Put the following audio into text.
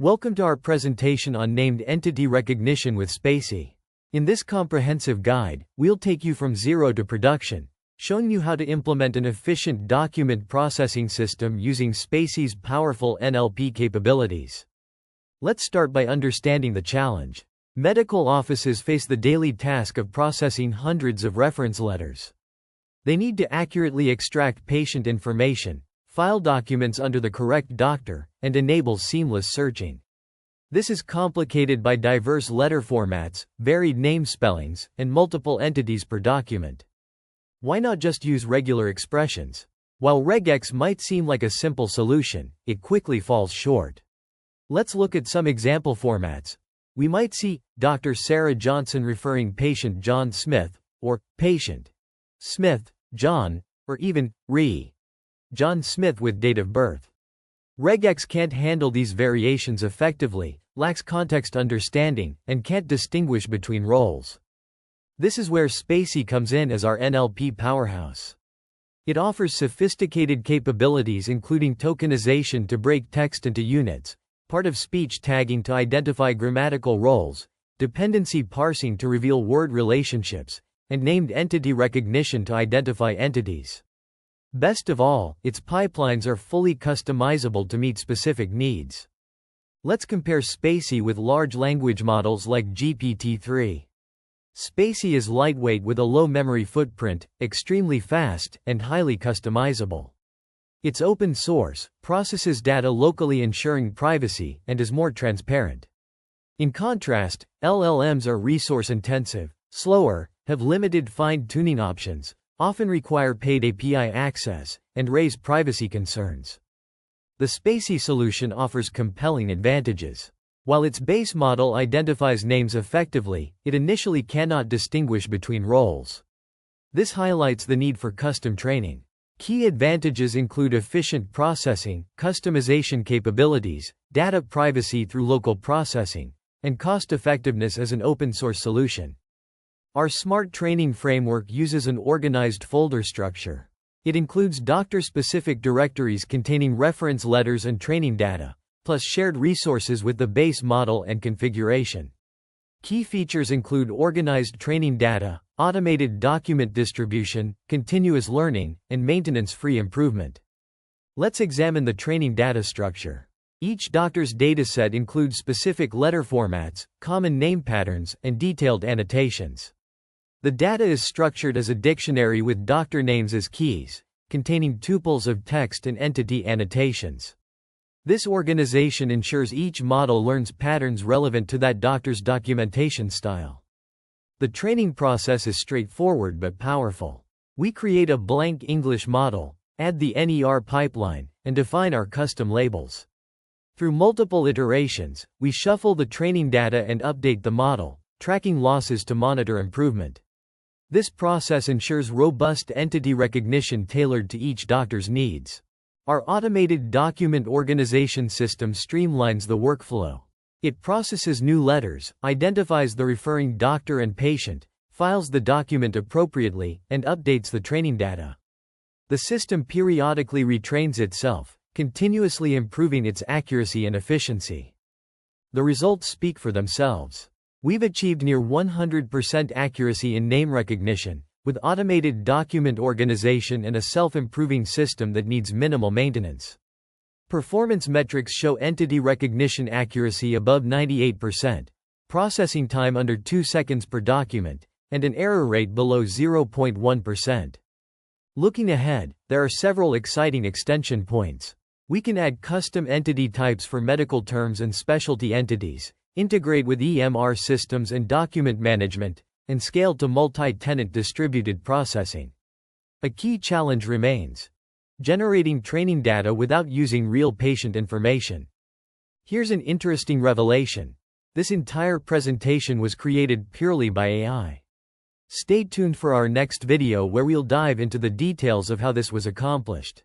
Welcome to our presentation on named entity recognition with Spacy. In this comprehensive guide, we'll take you from zero to production, showing you how to implement an efficient document processing system using Spacy's powerful NLP capabilities. Let's start by understanding the challenge. Medical offices face the daily task of processing hundreds of reference letters. They need to accurately extract patient information, file documents under the correct doctor, and enable seamless searching. This is complicated by diverse letter formats, varied name spellings, and multiple entities per document. Why not just use regular expressions? While regex might seem like a simple solution, it quickly falls short. Let's look at some example formats. We might see Dr. Sarah Johnson referring patient John Smith, or patient Smith, John, or even John Smith with date of birth. Regex can't handle these variations effectively, lacks context understanding, and can't distinguish between roles. This is where Spacy comes in as our NLP powerhouse. It offers sophisticated capabilities including tokenization to break text into units, part-of-speech tagging to identify grammatical roles, dependency parsing to reveal word relationships, and named entity recognition to identify entities. Best of all, its pipelines are fully customizable to meet specific needs. Let's compare Spacy with large language models like GPT-3. Spacy is lightweight with a low memory footprint, extremely fast, and highly customizable. It's open source, processes data locally ensuring privacy, and is more transparent. In contrast, LLMs are resource-intensive, slower, have limited fine-tuning options, often require paid API access, and raise privacy concerns. The Spacy solution offers compelling advantages. While its base model identifies names effectively, it initially cannot distinguish between roles. This highlights the need for custom training. Key advantages include efficient processing, customization capabilities, data privacy through local processing, and cost-effectiveness as an open-source solution. Our smart training framework uses an organized folder structure. It includes doctor-specific directories containing reference letters and training data, plus shared resources with the base model and configuration. Key features include organized training data, automated document distribution, continuous learning, and maintenance-free improvement. Let's examine the training data structure. Each doctor's dataset includes specific letter formats, common name patterns, and detailed annotations. The data is structured as a dictionary with doctor names as keys, containing tuples of text and entity annotations. This organization ensures each model learns patterns relevant to that doctor's documentation style. The training process is straightforward but powerful. We create a blank English model, add the NER pipeline, and define our custom labels. Through multiple iterations, we shuffle the training data and update the model, tracking losses to monitor improvement. This process ensures robust entity recognition tailored to each doctor's needs. Our automated document organization system streamlines the workflow. It processes new letters, identifies the referring doctor and patient, files the document appropriately, and updates the training data. The system periodically retrains itself, continuously improving its accuracy and efficiency. The results speak for themselves. We've achieved near 100% accuracy in name recognition, with automated document organization and a self-improving system that needs minimal maintenance. Performance metrics show entity recognition accuracy above 98%, processing time under 2 seconds per document, and an error rate below 0.1%. Looking ahead, there are several exciting extension points. We can add custom entity types for medical terms and specialty entities, integrate with EMR systems and document management, and scale to multi-tenant distributed processing. A key challenge remains: generating training data without using real patient information. Here's an interesting revelation. This entire presentation was created purely by AI. Stay tuned for our next video where we'll dive into the details of how this was accomplished.